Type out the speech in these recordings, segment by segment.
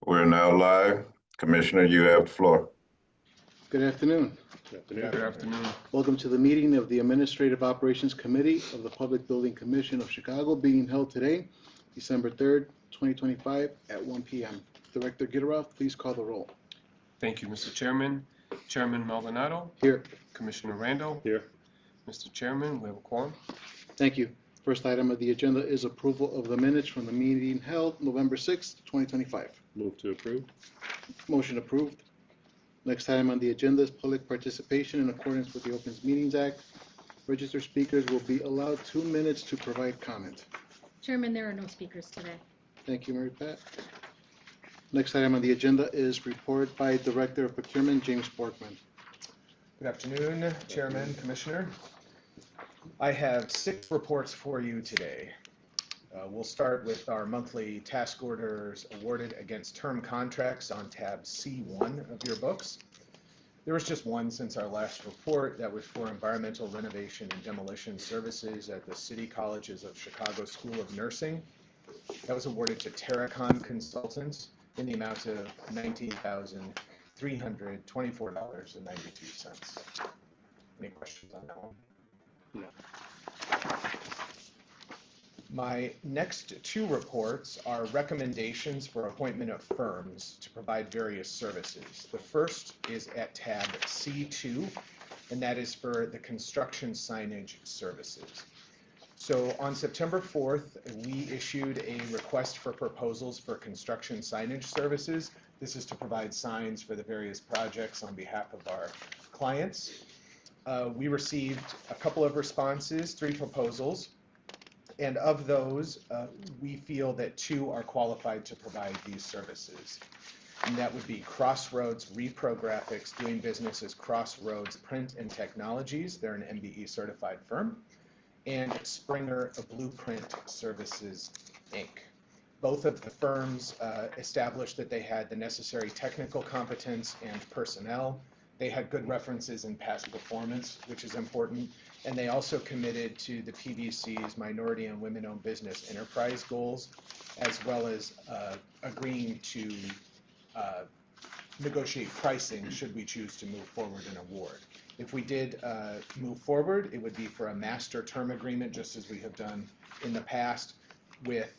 We're now live. Commissioner, you have the floor. Good afternoon. Good afternoon. Welcome to the meeting of the Administrative Operations Committee of the Public Building Commission of Chicago being held today, December 3rd, 2025 at 1 p.m. Director Gitteroff, please call the roll. Thank you, Mr. Chairman. Chairman Maldonado. Here. Commissioner Randall. Here. Mr. Chairman, we have a quorum. Thank you. First item of the agenda is approval of the minutes from the meeting held November 6th, 2025. Move to approve. Motion approved. Next item on the agenda is public participation in accordance with the Open Meetings Act. Registered speakers will be allowed 2 minutes to provide comment. Chairman, there are no speakers today. Thank you, Mary Pat. Next item on the agenda is report by Director of Procurement, James Borkman. Good afternoon, Chairman, Commissioner. I have 6 reports for you today. We'll start with our monthly task orders awarded against term contracts on tab C1 of your books. There was just one since our last report. That was for environmental renovation and demolition services at the City Colleges of Chicago School of Nursing. That was awarded to Terracon Consultants in the amount of $19,324.92. Any questions on that one? No. My next 2 reports are recommendations for appointment of firms to provide various services. The first is at tab C2, and that is for the construction signage services. So on September 4th, we issued a request for proposals for construction signage services. This is to provide signs for the various projects on behalf of our clients. We received a couple of responses, 3 proposals. And of those, we feel that 2 are qualified to provide these services. And that would be Crossroads Reprographics, doing business as Crossroads Print and Technologies. They're an MBE certified firm. And Springer Blueprint Services, Inc. Both of the firms established that they had the necessary technical competence and personnel. They had good references in past performance, which is important. And they also committed to the PBC's minority and women-owned business enterprise goals, as well as agreeing to negotiate pricing should we choose to move forward an award. If we did move forward, it would be for a master term agreement, just as we have done in the past, with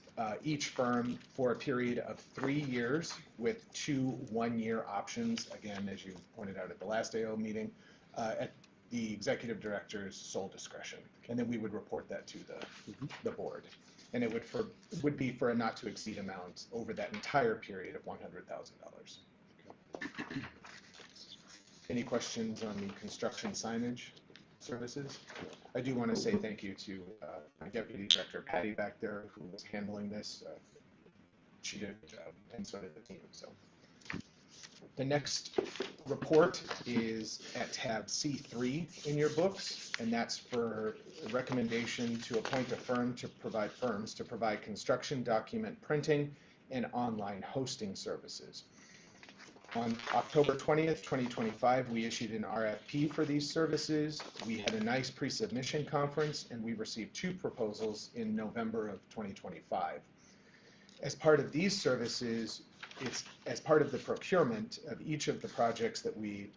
each firm for a period of 3 years with 2 one-year options, again, as you pointed out at the last AO meeting, at the executive director's sole discretion. And then we would report that to the board. And it would be for a not to exceed amount over that entire period of $100,000. Any questions on the construction signage services? I do want to say thank you to my deputy director, Patty, back there, who was handling this. She did a good job, and so did the team. So the next report is at tab C3 in your books, and that's for a recommendation to appoint a firm to provide construction document printing and online hosting services. On October 20th, 2025, we issued an RFP for these services. We had a nice pre-submission conference, and we received 2 proposals in November of 2025. As part of these services, it's as part of the procurement of each of the projects that we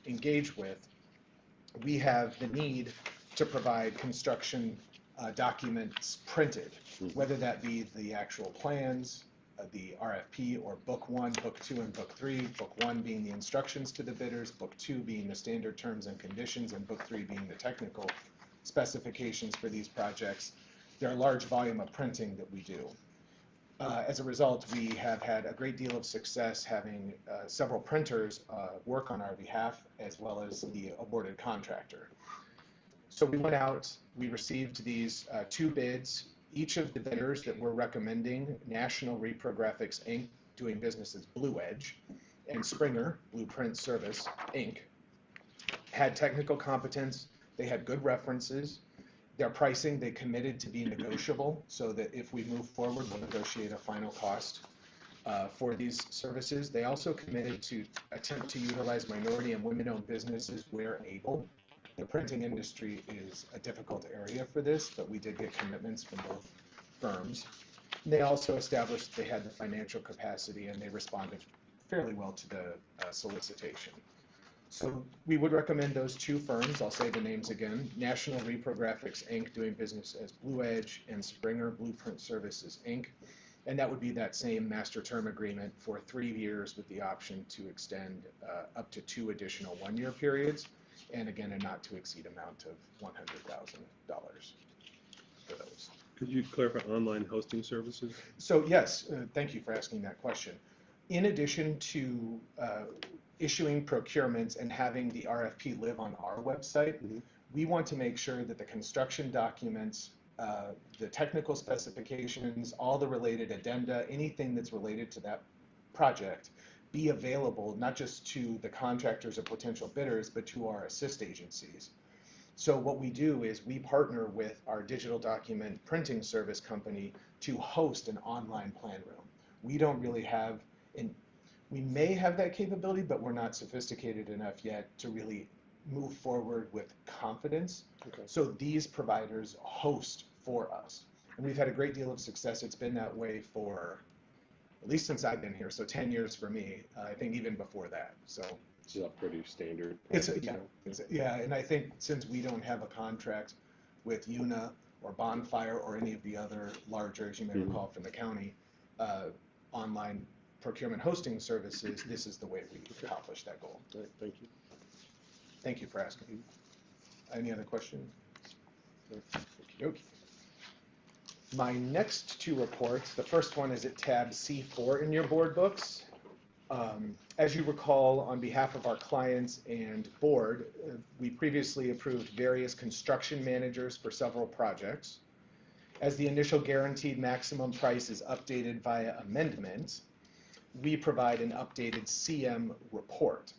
engage with, we have the need to provide construction documents printed, whether that be the actual plans, the RFP, or Book 1, Book 2, and Book 3. Book 1 being the instructions to the bidders, Book 2 being the standard terms and conditions, and Book 3 being the technical specifications for these projects. There are a large volume of printing that we do. As a result, we have had a great deal of success having several printers work on our behalf, as well as the awarded contractor. So we went out, we received these 2 bids. Each of the bidders that we're recommending, National Reprographics, Inc., doing business as Blue Edge, and Springer Blueprint Service, Inc., had technical competence. They had good references. Their pricing, they committed to be negotiable, so that if we move forward, we'll negotiate a final cost for these services. They also committed to attempt to utilize minority and women-owned businesses where able. The printing industry is a difficult area for this, but we did get commitments from both firms. They also established they had the financial capacity and they responded fairly well to the solicitation. So we would recommend those two firms. I'll say the names again. National Reprographics, Inc., doing business as Blue Edge, and Springer Blueprint Services, Inc. And that would be that same master term agreement for 3 years with the option to extend up to 2 additional 1-year periods. And again, a not to exceed amount of $100,000 for those. Could you clarify online hosting services? So yes, thank you for asking that question. In addition to issuing procurements and having the RFP live on our website, we want to make sure that the construction documents, the technical specifications, all the related addenda, anything that's related to that project, be available not just to the contractors or potential bidders, but to our assist agencies. So what we do is we partner with our digital document printing service company to host an online plan room. We don't really have, we may have that capability, but we're not sophisticated enough yet to really move forward with confidence. Okay. So these providers host for us. And we've had a great deal of success. It's been that way for, at least since I've been here, so 10 years for me. I think even before that. So This is pretty standard. yeah, and I think since we don't have a contract with UNA or Bonfire or any of the other larger, as you may recall from the county, online procurement hosting services, this is the way we accomplish that goal. All right, thank you. Thank you for asking. Any other questions? Okay. My next 2 reports, the first one is at tab C4 in your board books. As you recall, on behalf of our clients and board, we previously approved various construction managers for several projects. As the initial guaranteed maximum price is updated via amendment, we provide an updated CM report.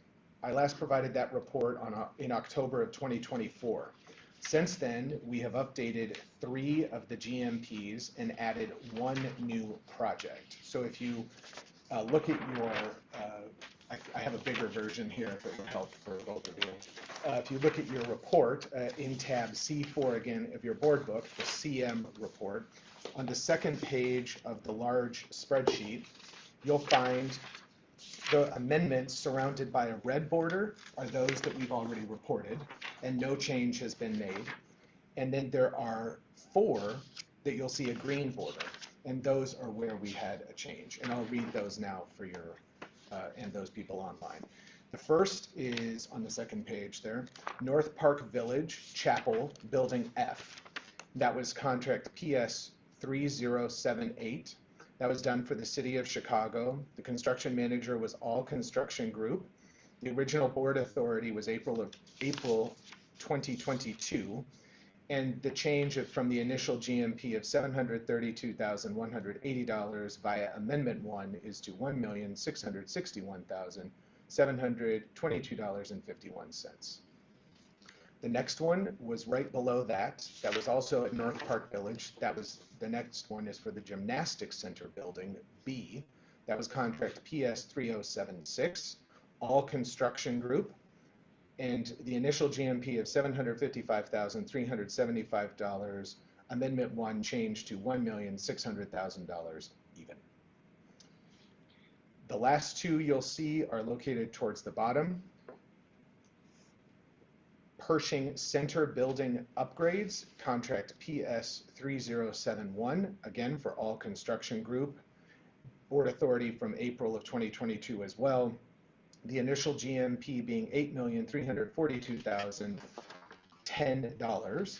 I last provided that report in October of 2024. Since then, we have updated 3 of the GMPs and added 1 new project. So if you look at your, I have a bigger version here if it would help for both of you. If you look at your report in tab C4 again of your board book, the CM report, on the second page of the large spreadsheet, you'll find the amendments surrounded by a red border are those that we've already reported, and no change has been made. And then there are 4 that you'll see a green border, and those are where we had a change. And I'll read those now for your, and those people online. The first is on the second page there, North Park Village Chapel, Building F. That was contract PS 3078. That was done for the city of Chicago. The construction manager was All Construction Group. The original board authority was April 2022. And the change from the initial GMP of $732,180 via Amendment 1 is to $1,661,722.51. The next one was right below that. That was also at North Park Village. That was, the next one is for the Gymnastics Center building, B. That was contract PS 3076, All Construction Group. And the initial GMP of $755,375, Amendment 1 changed to $1,600,000 even. The last 2 you'll see are located towards the bottom. Pershing Center Building Upgrades, contract PS 3071, again for All Construction Group. Board authority from April of 2022 as well. The initial GMP being $8,342,010.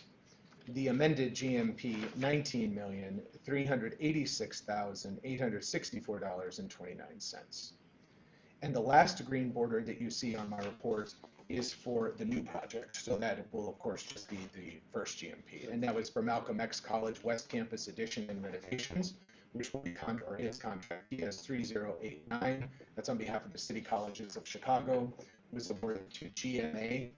The amended GMP $19,386,864.29. And the last green border that you see on my report is for the new project. So that will, of course, just be the first GMP. And that was for Malcolm X College West Campus addition and renovations, which will be is contract PS 3089. That's on behalf of the City Colleges of Chicago. It was awarded to GMA,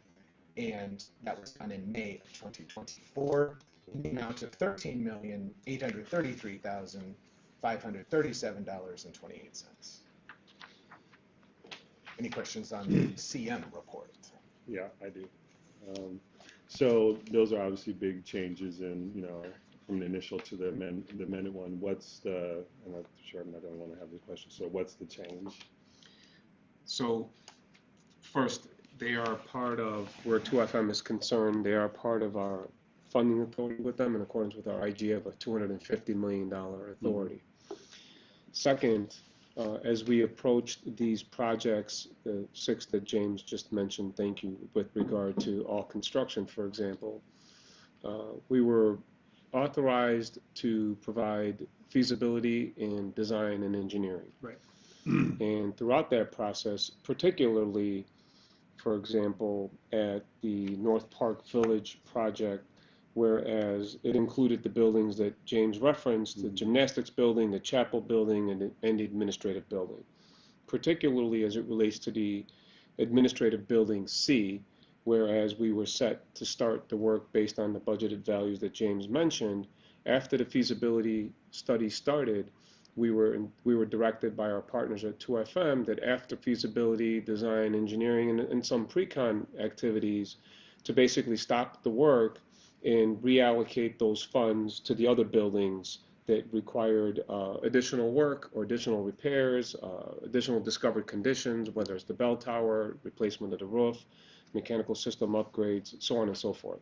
and that was done in May of 2024 in the amount of $13,833,537.28. Any questions on the CM report? Yeah, I do. So those are obviously big changes in, from the initial to the amended one, what's the, and I'm sure I don't want to have this question, so what's the change? So first, they are part of, where 2FM is concerned, they are part of our funding authority with them in accordance with our idea of a $250 million authority. Second, as we approached these projects, the 6 that James just mentioned, thank you, with regard to all construction, for example, we were authorized to provide feasibility in design and engineering. Right. And throughout that process, particularly, for example, at the North Park Village project, whereas it included the buildings that James referenced, the gymnastics building, the chapel building, and the administrative building. Particularly as it relates to the administrative building C, whereas we were set to start the work based on the budgeted values that James mentioned. After the feasibility study started, we were directed by our partners at 2FM that after feasibility, design, engineering, and some pre-con activities, to basically stop the work and reallocate those funds to the other buildings that required additional work or additional repairs, additional discovered conditions, whether it's the bell tower, replacement of the roof, mechanical system upgrades, so on and so forth.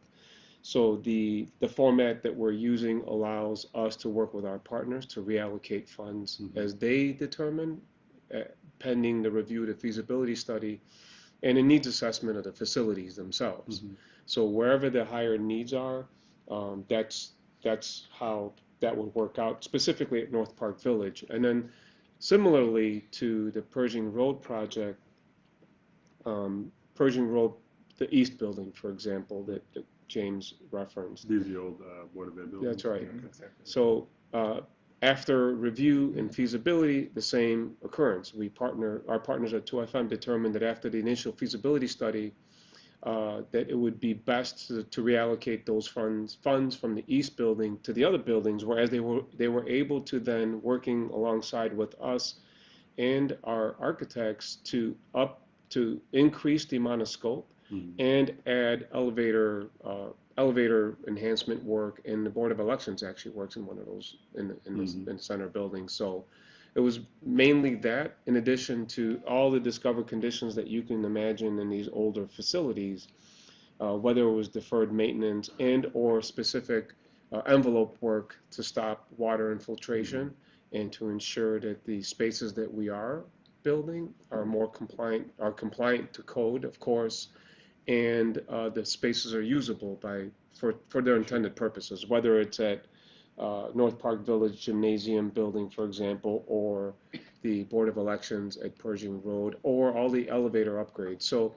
So the format that we're using allows us to work with our partners to reallocate funds as they determine, pending the review of the feasibility study and a needs assessment of the facilities themselves. So wherever the higher needs are, that's how that would work out, specifically at North Park Village. And then similarly to the Pershing Road project, Pershing Road, the East Building, for example, that James referenced. These are the old Board of Ed buildings? That's right. Okay. Exactly. So after review and feasibility, the same occurrence. Our partners at 2FM determined that after the initial feasibility study, that it would be best to reallocate those funds from the East Building to the other buildings, whereas they were able to then, working alongside with us and our architects, to increase the amount of scope and add elevator enhancement work, and the Board of Elections actually works in one of those in the center building. So it was mainly that, in addition to all the discovered conditions that you can imagine in these older facilities, whether it was deferred maintenance and or specific envelope work to stop water infiltration and to ensure that the spaces that we are building are compliant to code, of course, and the spaces are usable for their intended purposes, whether it's at North Park Village Gymnasium building, for example, or the Board of Elections at Pershing Road, or all the elevator upgrades. So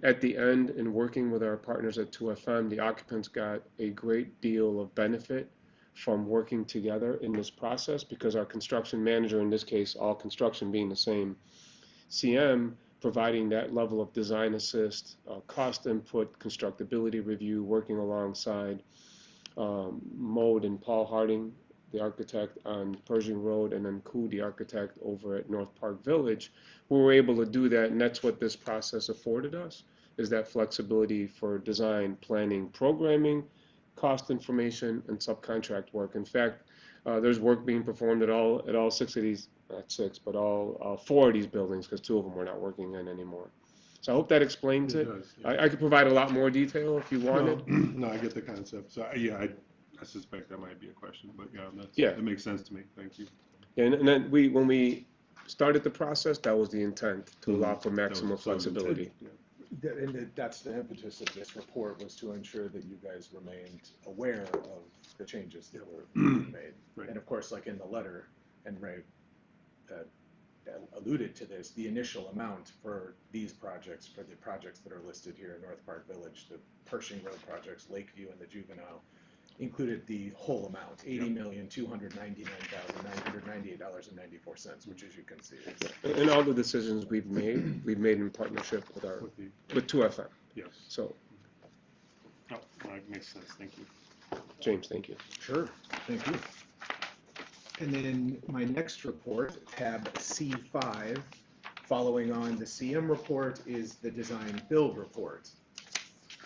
at the end, in working with our partners at 2FM, the occupants got a great deal of benefit from working together in this process, because our construction manager, in this case, all construction being the same CM, providing that level of design assist, cost input, constructability review, working alongside Mode and Paul Harding, the architect on Pershing Road, and then Koo, the architect over at North Park Village. We were able to do that, and that's what this process afforded us, is that flexibility for design, planning, programming, cost information, and subcontract work. In fact, there's work being performed at all 6 of these, not 6, but all 4 of these buildings, because 2 of them we're not working in anymore. So I hope that explains it. Does, yeah. I could provide a lot more detail if you wanted. No, I get the concept. So yeah, I suspect that might be a question, but yeah, that makes sense to me. Thank you. And then when we started the process, that was the intent, to allow for maximum That was flexibility. Yeah. And that's the impetus of this report, was to ensure that you guys remained aware of the changes that were made. Right. And of course, like in the letter, and Ray alluded to this, the initial amount for these projects, for the projects that are listed here in North Park Village, the Pershing Road projects, Lakeview and the Juvenile, included the whole amount, $80,299,998.94, which, as you can see, is And all the decisions we've made in partnership with 2FM. Yes. So, Oh, that makes sense. Thank you. James, thank you. Sure, thank you. And then my next report, tab C5, following on the CM report, is the design build report.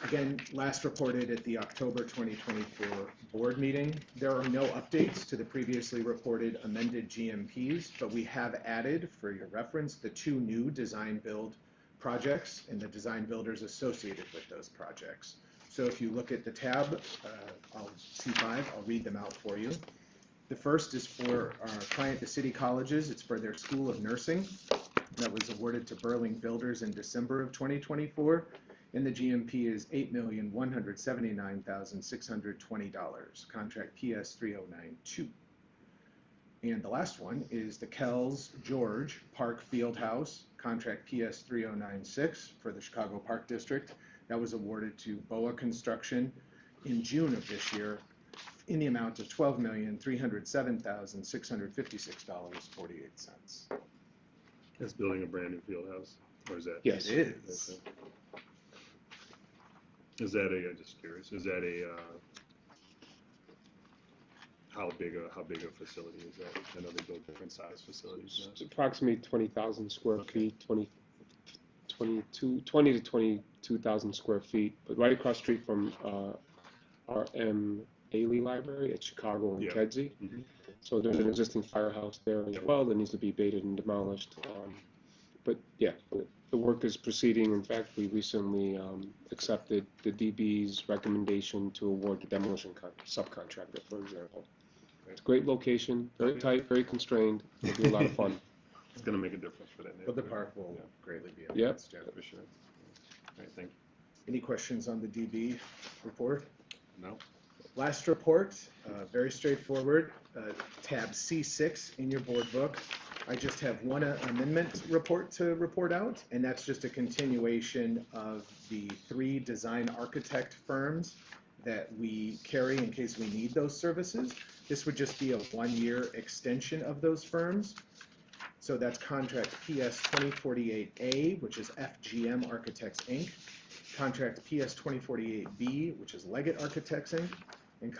Again, last reported at the October 2024 board meeting. There are no updates to the previously reported amended GMPs, but we have added, for your reference, the 2 new design build projects and the design builders associated with those projects. So if you look at the tab, C5, I'll read them out for you. The first is for our client, the City Colleges. It's for their School of Nursing that was awarded to Burling Builders in December of 2024. And the GMP is $8,179,620, contract PS 3092. And the last one is the Kells George Park Fieldhouse, contract PS 3096 for the Chicago Park District. That was awarded to BOA Construction in June of this year in the amount of $12,307,656.48. That's building a brand new field house, or is that? Yes. It is. Okay. Is that just curious, is that how big a facility is that? I know they build different size facilities. It's approximately 20,000 square feet, 20 to 22,000 square feet, but right across the street from our M. Ailey Library at Chicago and Yeah. Kedzie. Mhm. So there's an existing firehouse there as well that needs to be abated and demolished. But yeah, the work is proceeding. In fact, we recently accepted the DB's recommendation to award the demolition subcontractor, for example. It's a great location, very tight, very constrained. It'll be a lot of fun. It's going to make a difference for that But the neighborhood. park will Yeah. greatly be Yep. enhanced. Yeah, for sure. All right, thank you. Any questions on the DB report? No? Last report, very straightforward, tab C6 in your board book. I just have one amendment report to report out, and that's just a continuation of the 3 design architect firms that we carry in case we need those services. This would just be a 1-year extension of those firms. So that's contract PS 2048A, which is FGM Architects, Inc., contract PS 2048B, which is Leggett Architects, Inc., and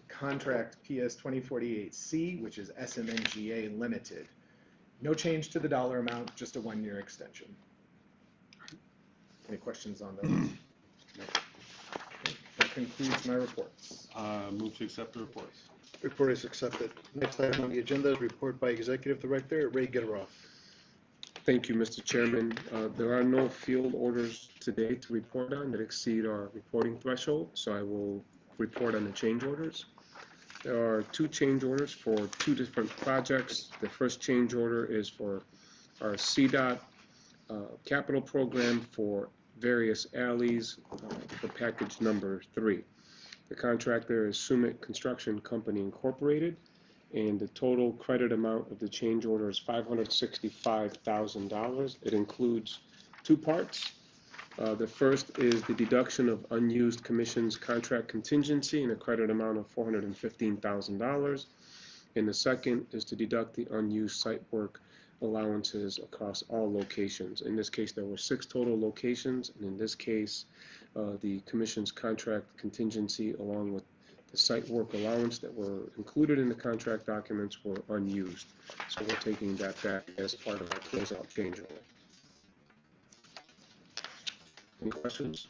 contract PS 2048C, which is SMNGA Limited. No change to the dollar amount, just a 1-year extension. Any questions on those? No. Okay, that concludes my reports. Move to accept the reports. Report is accepted. Next item on the agenda is report by Executive Director Ray Gitteroff. Thank you, Mr. Chairman. There are no field orders today to report on that exceed our reporting threshold, so I will report on the change orders. There are 2 change orders for 2 different projects. The first change order is for our CDOT capital program for various alleys for package number 3. The contractor is Summit Construction Company Incorporated, and the total credit amount of the change order is $565,000. It includes 2 parts. The first is the deduction of unused commissions contract contingency in a credit amount of $415,000. And the second is to deduct the unused site work allowances across all locations. In this case, there were 6 total locations, and in this case, the commission's contract contingency along with the site work allowance that were included in the contract documents were unused. So we're taking that back as part of our closeout change order. Any questions?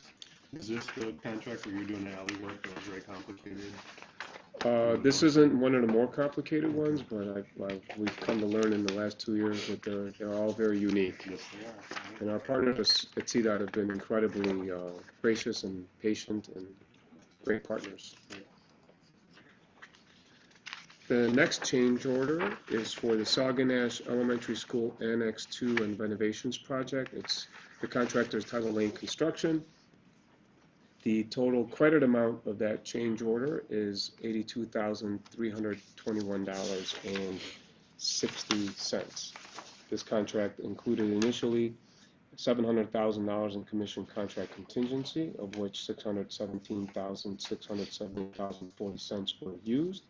Is this the contract where you're doing the alley work that was very complicated? This isn't one of the more complicated ones, but we've come to learn in the last 2 years that they're all very unique. Yes, they are. And our partners at CDOT have been incredibly gracious and patient and great partners. The next change order is for the Sauganash Elementary School Annex 2 and renovations project. The contractor is Title Lane Construction. The total credit amount of that change order is $82,321.60. This contract included initially $700,000 in commission contract contingency, of which $617,670.40 were used.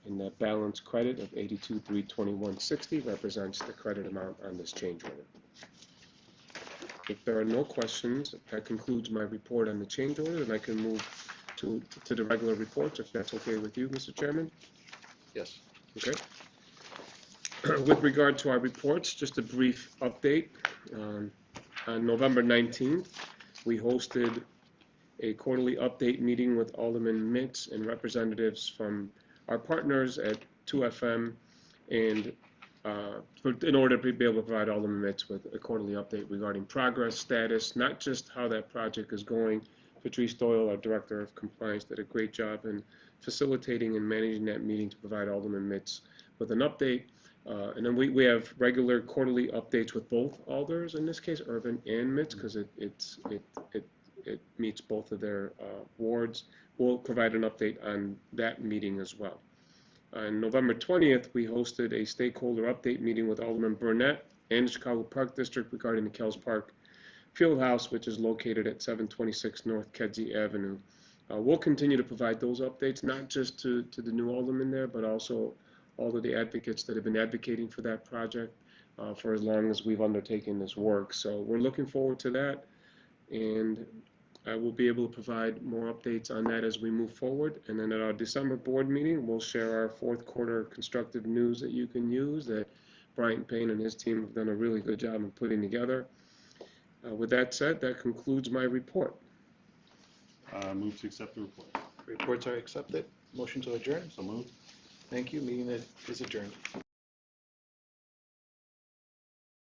And that balance credit of $82,321.60 represents the credit amount on this change order. If there are no questions, that concludes my report on the change order, and I can move to the regular reports, if that's okay with you, Mr. Chairman. Yes. Okay. With regard to our reports, just a brief update. On November 19th, we hosted a quarterly update meeting with Alderman Mitz and representatives from our partners at 2FM, and in order to be able to provide Alderman Mitz with a quarterly update regarding progress, status, not just how that project is going. Patrice Doyle, our Director of Compliance, did a great job in facilitating and managing that meeting to provide Alderman Mitz with an update. And then we have regular quarterly updates with both alders, in this case, Urban and Mitz, because it meets both of their wards. We'll provide an update on that meeting as well. On November 20th, we hosted a stakeholder update meeting with Alderman Burnett and the Chicago Park District regarding the Kells Park Fieldhouse, which is located at 726 North Kedzie Avenue. We'll continue to provide those updates, not just to the new aldermen there, but also all of the advocates that have been advocating for that project for as long as we've undertaken this work. So we're looking forward to that, and I will be able to provide more updates on that as we move forward. And then at our December board meeting, we'll share our fourth quarter constructive news that you can use that Brian Payne and his team have done a really good job in putting together. With that said, that concludes my report. Move to accept the report. Reports are accepted. Motion to adjourn. So moved. Thank you. Meeting is adjourned.